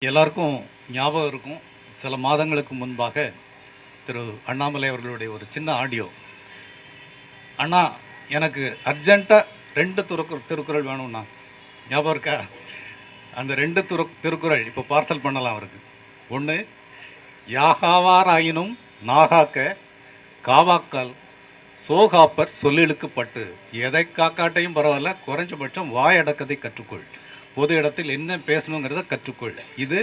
எல்லாருக்கும் ஞாபகம் இருக்கும். சில மாதங்களுக்கு முன்பாக திரு அண்ணாமலை அவர்களுடைய ஒரு சின்ன ஆடியோ. அண்ணா, எனக்கு அர்ஜென்ட்டாக 2 திருக்குறள் வேணும்ண்ணா. ஞாபகம் இருக்கா? அந்த 2 திருக்குறள் இப்போ பார்சல் பண்ணலாம் அவருக்கு. ஒன்று, யாகாவார் ஆயினும் நாகாக்க காவாக்கால் சோகாப்பர் சொல்லிழுக்கப்பட்டு. எதை காக்காட்டையும் பரவாயில்ல, குறைஞ்சபட்சம் வாயடக்கத்தை கற்றுக்கொள், பொது இடத்தில் என்ன பேசணுங்கிறத கற்றுக்கொள். இது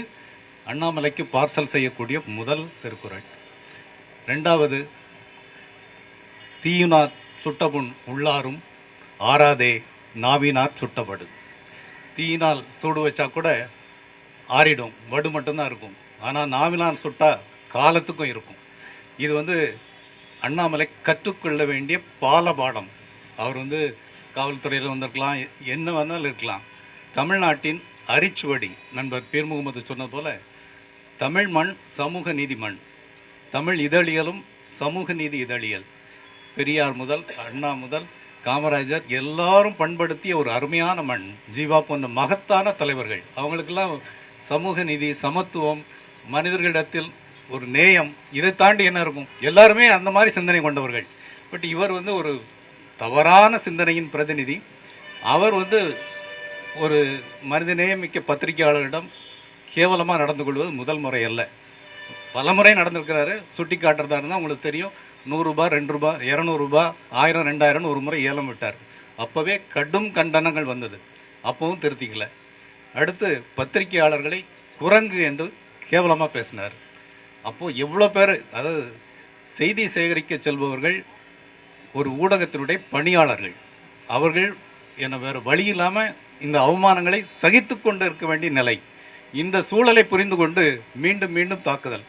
அண்ணாமலைக்கு பார்சல் செய்யக்கூடிய முதல் திருக்குறள். 2வது, தீயினார் சுட்டபுண் உள்ளாரும் ஆறாதே நாவினார் சுட்டபடு. தீயினால் சூடு வச்சா கூட ஆறிடும், வடு மட்டும்தான் இருக்கும். ஆனால் நாவினால் சுட்டால் காலத்துக்கும் இருக்கும். இது அண்ணாமலை கற்றுக்கொள்ள வேண்டிய பாடம். அவர் காவல்துறையில் வந்திருக்கலாம், என்ன வந்தாலும் இருக்கலாம். தமிழ்நாட்டின் அரிச்சுவடி நண்பர் பீர் முகமது சொன்னது போல, தமிழ் மண் சமூக நீதி மண். தமிழ் இதழியலும் சமூக நீதி இதழியல். பெரியார் முதல் அண்ணா முதல் காமராஜர் எல்லாரும் பண்படுத்திய ஒரு அருமையான மண். ஜீவா போன்ற மகத்தான தலைவர்கள். அவங்களுக்கெல்லாம் சமூக நீதி, சமத்துவம், மனிதர்களிடத்தில் ஒரு நேயம், இதை தாண்டி என்ன இருக்கும்? எல்லாருமே அந்த மாதிரி சிந்தனை கொண்டவர்கள். பட் இவர் ஒரு தவறான சிந்தனையின் பிரதிநிதி. அவர் ஒரு மனிதநேயமிக்க பத்திரிகையாளரிடம் கேவலமாக நடந்து கொள்வது முதல் முறை அல்ல, பல முறை நடந்திருக்கிறாரு. சுட்டி காட்டுறதா இருந்தால் உங்களுக்கு தெரியும். 100 ரூபாய், 2 ரூபாய், 200 ரூபாய், 1000, 2000 ஒரு முறை ஏலம் விட்டார். அப்போவே கடும் கண்டனங்கள் வந்தது. அப்பவும் திருத்திக்கல. அடுத்து பத்திரிகையாளர்களை குரங்கு என்று கேவலமாக பேசினார். அப்போது எவ்வளோ பேர், அதாவது செய்தி சேகரிக்க செல்பவர்கள் ஒரு ஊடகத்தினுடைய பணியாளர்கள், அவர்கள் வேறு வழி இல்லாமல் இந்த அவமானங்களை சகித்து கொண்டு இருக்க வேண்டிய நிலை. இந்த சூழலை புரிந்து கொண்டு மீண்டும் மீண்டும் தாக்குதல்.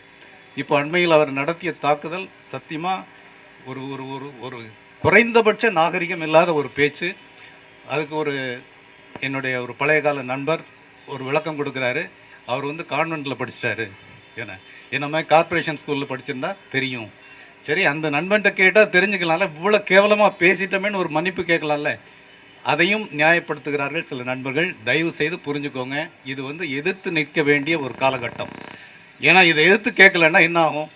இப்போ அண்மையில் அவர் நடத்திய தாக்குதல் சத்தியமாக ஒரு ஒரு ஒரு ஒரு குறைந்தபட்ச நாகரிகம் இல்லாத ஒரு பேச்சு. அதுக்கு என்னுடைய ஒரு பழைய கால நண்பர் ஒரு விளக்கம் கொடுக்குறாரு. அவர் கான்வென்ட்டில் படிச்சிட்டாரு. என்ன மாதிரி கார்ப்பரேஷன் ஸ்கூலில் படிச்சிருந்தா தெரியும். சரி, அந்த நண்பன்கிட்ட கேட்டால் தெரிஞ்சுக்கலாம்ல, இவ்வளோ கேவலமாக பேசிட்டோமேன்னு ஒரு மன்னிப்பு கேட்கலாம்ல. அதையும் நியாயப்படுத்துகிறார்கள் சில நண்பர்கள். தயவு செய்து புரிஞ்சுக்கோங்க, இது எதிர்த்து நிற்க வேண்டிய ஒரு காலகட்டம். ஏன்னா இதை எதிர்த்து கேட்கலன்னா என்ன ஆகும்?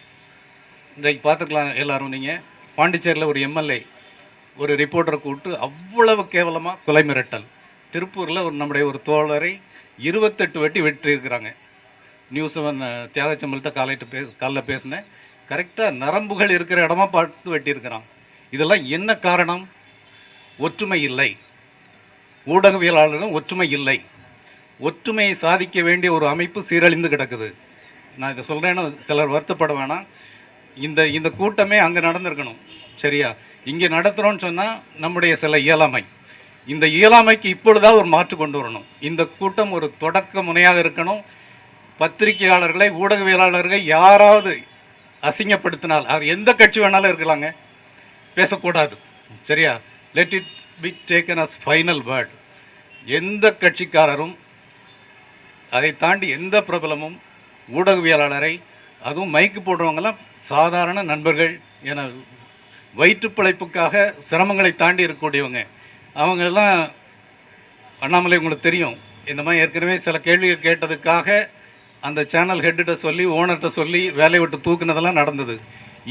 இன்றைக்கு பார்த்துக்கலாம் எல்லாரும். நீங்கள் பாண்டிச்சேரியில் ஒரு எம்எல்ஏ ஒரு ரிப்போர்ட்டரை கூப்பிட்டு அவ்வளவு கேவலமாக கொலை மிரட்டல். திருப்பூரில் நம்முடைய ஒரு தோழரை 28 வெட்டி வெட்டியிருக்கிறாங்க. நியூஸ் 7 தியாகச்சம்பளத்தை காலையில் பேசினேன். கரெக்டாக நரம்புகள் இருக்கிற இடமா பார்த்து வெட்டியிருக்கிறான். இதெல்லாம் என்ன காரணம்? ஒற்றுமை இல்லை. ஊடகவியலாளர்களும் ஒற்றுமை இல்லை. ஒற்றுமையை சாதிக்க வேண்டிய ஒரு அமைப்பு சீரழிந்து கிடக்குது. நான் இதை சொல்கிறேன்னு சிலர் வருத்தப்பட வேணாம். இந்த கூட்டமே அங்கே நடந்திருக்கணும். சரியா? இங்கே நடத்துகிறோன்னு சொன்னால் நம்முடைய சில இயலாமை, இந்த இயலாமைக்கு இப்பொழுதாக ஒரு மாற்று கொண்டு வரணும். இந்த கூட்டம் ஒரு தொடக்க முனையாக இருக்கணும். பத்திரிகையாளர்களை, ஊடகவியலாளர்கள் யாராவது அசிங்கப்படுத்தினால், அவர் எந்த கட்சி வேணாலும் இருக்கலாங்க, பேசக்கூடாது. சரியா? Let it be taken as final word. எந்த கட்சிக்காரரும், அதை தாண்டி எந்த பிரபலமும் ஊடகவியலாளரை, அதுவும் மைக்கு போடுறவங்களாம் சாதாரண நண்பர்கள் என வயிற்று பிழைப்புக்காக சிரமங்களை தாண்டி இருக்கக்கூடியவங்க. அவங்கெல்லாம் அண்ணாமலை உங்களுக்கு தெரியும், இந்த மாதிரி ஏற்கனவே சில கேள்விகள் கேட்டதுக்காக அந்த சேனல் ஹெட்டிட்ட சொல்லி, ஓனர்கிட்ட சொல்லி வேலையை விட்டு தூக்குனதெல்லாம் நடந்தது.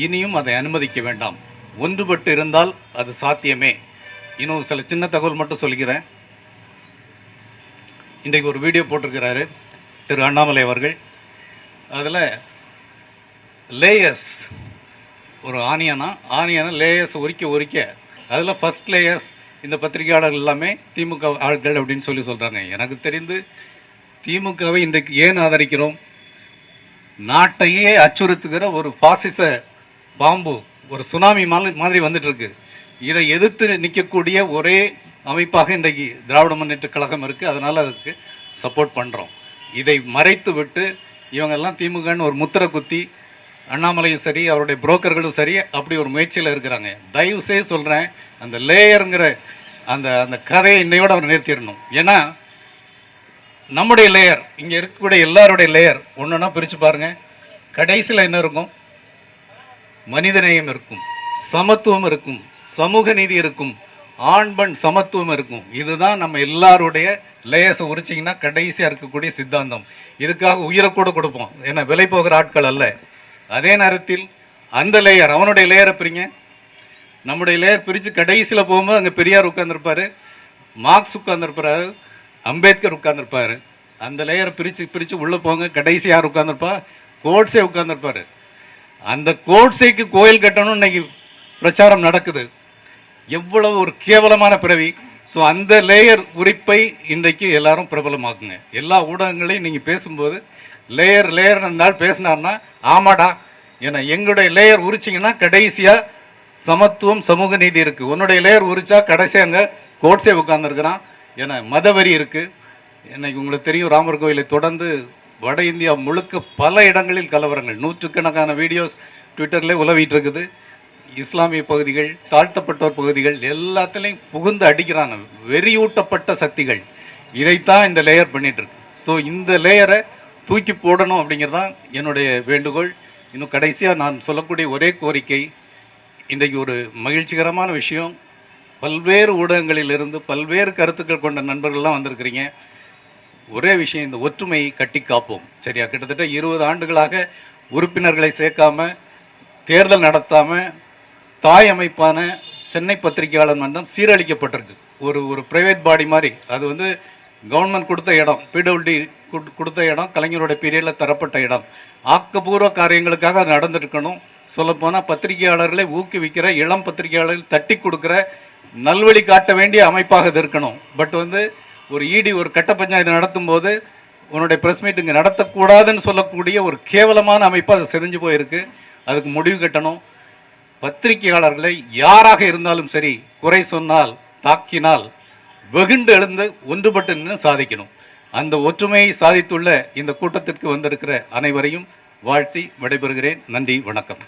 இனியும் அதை அனுமதிக்க வேண்டாம். ஒன்றுபட்டு இருந்தால் அது சாத்தியமே. இன்னும் சில சின்ன தகவல் மட்டும் சொல்லிக்கிறேன். இன்றைக்கு ஒரு வீடியோ போட்டிருக்கிறாரு திரு அண்ணாமலை அவர்கள். அதில் லேயர்ஸ், ஒரு ஆனியனை லேயர்ஸ் உரிக்க அதில் ஃபஸ்ட் லேயர்ஸ் இந்த பத்திரிகையாளர்கள் எல்லாமே திமுக ஆட்கள் அப்படின்னு சொல்கிறாங்க. எனக்கு தெரிந்து திமுகவை இன்றைக்கு ஏன் ஆதரிக்கிறோம்? நாட்டையே அச்சுறுத்துகிற ஒரு பாசிச பாம்பு, ஒரு சுனாமி மாதிரி வந்துட்டுருக்கு. இதை எதிர்த்து நிற்கக்கூடிய ஒரே அமைப்பாக இன்றைக்கு திராவிட முன்னேற்ற கழகம் இருக்குது. அதனால் அதுக்கு சப்போர்ட் பண்ணுறோம். இதை மறைத்து விட்டு இவங்கெல்லாம் திமுகன்னு ஒரு முத்திரை குத்தி, அண்ணாமலையும் சரி அவருடைய புரோக்கர்களும் சரி அப்படி ஒரு முயற்சியில் இருக்கிறாங்க. தயவு செய்து சொல்கிறேன், அந்த லேயருங்கிற அந்த கதையை இன்னையோடு அவர் நிறுத்திடணும். ஏன்னா நம்முடைய லேயர், இங்கே இருக்கக்கூடிய எல்லாருடைய லேயர் ஒன்றுன்னா பிரித்து பாருங்கள். கடைசியில் என்ன இருக்கும்? மனிதநேயம் இருக்கும், சமத்துவம் இருக்கும், சமூக நீதி இருக்கும், ஆண் பெண் சமத்துவம் இருக்கும். இதுதான் நம்ம எல்லாருடைய லேயர்ஸை உரிச்சிங்கன்னா கடைசியாக இருக்கக்கூடிய சித்தாந்தம். இதுக்காக உயிரை கூட கொடுப்போம், ஏன்னா விலை போகிற ஆட்கள் அல்ல. அதே நேரத்தில் அந்த லேயர், அவனுடைய லேயரை பிரிங்க, நம்முடைய லேயர் பிரித்து கடைசியில் போகும்போது அங்கே பெரியார் உட்கார்ந்துருப்பார், மார்க்ஸ் உட்கார்ந்துருப்பாரு, அம்பேத்கர் உட்கார்ந்துருப்பாரு. அந்த லேயரை பிரித்து உள்ளே போங்க, கடைசி யார் உட்கார்ந்துருப்பா? கோட்ஸே உட்கார்ந்துருப்பார். அந்த கோட்ஸேக்கு கோயில் கட்டணும்னு இன்னைக்கு பிரச்சாரம் நடக்குது. எவ்வளவு ஒரு கேவலமான பிறவி. ஸோ அந்த லேயர் உரிப்பை இன்றைக்கு எல்லாரும் பிரபலமாக்குங்க. எல்லா ஊடகங்களையும் நீங்கள் பேசும்போது லேயர் லேயர் இருந்தால் பேசினார்னா ஆமாடா, ஏன்னா எங்களுடைய லேயர் உரிச்சிங்கன்னா கடைசியாக சமத்துவம் சமூக நீதி இருக்குது. உன்னுடைய லேயர் உரிச்சா கடைசியாக அங்கே கோட்ஸே உட்கார்ந்துருக்கிறான். ஏன்னா மதவெறி இருக்குது. இன்னைக்கு உங்களுக்கு தெரியும், ராமர் கோயிலை தொடர்ந்து வட இந்தியா முழுக்க பல இடங்களில் கலவரங்கள், நூற்றுக்கணக்கான வீடியோஸ் ட்விட்டரில் உலவிட்டு இருக்குது. இஸ்லாமிய பகுதிகள், தாழ்த்தப்பட்டோர் பகுதிகள் எல்லாத்துலேயும் புகுந்து அடிக்கிறாங்க வெறியூட்டப்பட்ட சக்திகள். இதைத்தான் இந்த லேயர் பண்ணிட்டு இருக்கு. ஸோ இந்த லேயரை தூக்கி போடணும் அப்படிங்கிறதான் என்னுடைய வேண்டுகோள். இன்னும் கடைசியாக நான் சொல்லக்கூடிய ஒரே கோரிக்கை, இன்றைக்கு ஒரு மகிழ்ச்சிகரமான விஷயம், பல்வேறு ஊடகங்களிலிருந்து பல்வேறு கருத்துக்கள் கொண்ட நண்பர்கள்லாம் வந்திருக்கிறீங்க. ஒரே விஷயம், இந்த ஒற்றுமையை கட்டி காப்போம். சரியா? கிட்டத்தட்ட 20 ஆண்டுகளாக உறுப்பினர்களை சேர்க்காம, தேர்தல் நடத்தாமல், தாய் அமைப்பான சென்னை பத்திரிகையாளர் மன்றம் சீரழிக்கப்பட்டிருக்கு. ஒரு ப்ரைவேட் பாடி மாதிரி. அது வந்து கவர்மெண்ட் கொடுத்த இடம், பிடபிள்யூடி கொடுத்த இடம், கலைஞரோட பீரியடில் தரப்பட்ட இடம். ஆக்கப்பூர்வ காரியங்களுக்காக அது நடந்துருக்கணும். சொல்லப்போனால் பத்திரிகையாளர்களை ஊக்குவிக்கிற, இளம் பத்திரிகையாளர்கள் தட்டி கொடுக்குற, நல்வழி காட்ட வேண்டிய அமைப்பாக இது இருக்கணும். பட் வந்து ஒரு இடி ஒரு கட்ட பஞ்சாயத்து நடத்தும் போது உன்னுடைய ப்ரெஸ் மீட் இங்கே நடத்தக்கூடாதுன்னு சொல்லக்கூடிய ஒரு கேவலமான அமைப்பு அது செறிஞ்சு போயிருக்கு. அதுக்கு முடிவு கட்டணும். பத்திரிகையாளர்களை யாராக இருந்தாலும் சரி, குறை சொன்னால், தாக்கினால் வெகுண்டு எழுந்து ஒன்றுபட்டு நின்று சாதிக்கணும். அந்த ஒற்றுமையை சாதித்துள்ள இந்த கூட்டத்திற்கு வந்திருக்கிற அனைவரையும் வாழ்த்தி விடைபெறுகிறேன். நன்றி, வணக்கம்.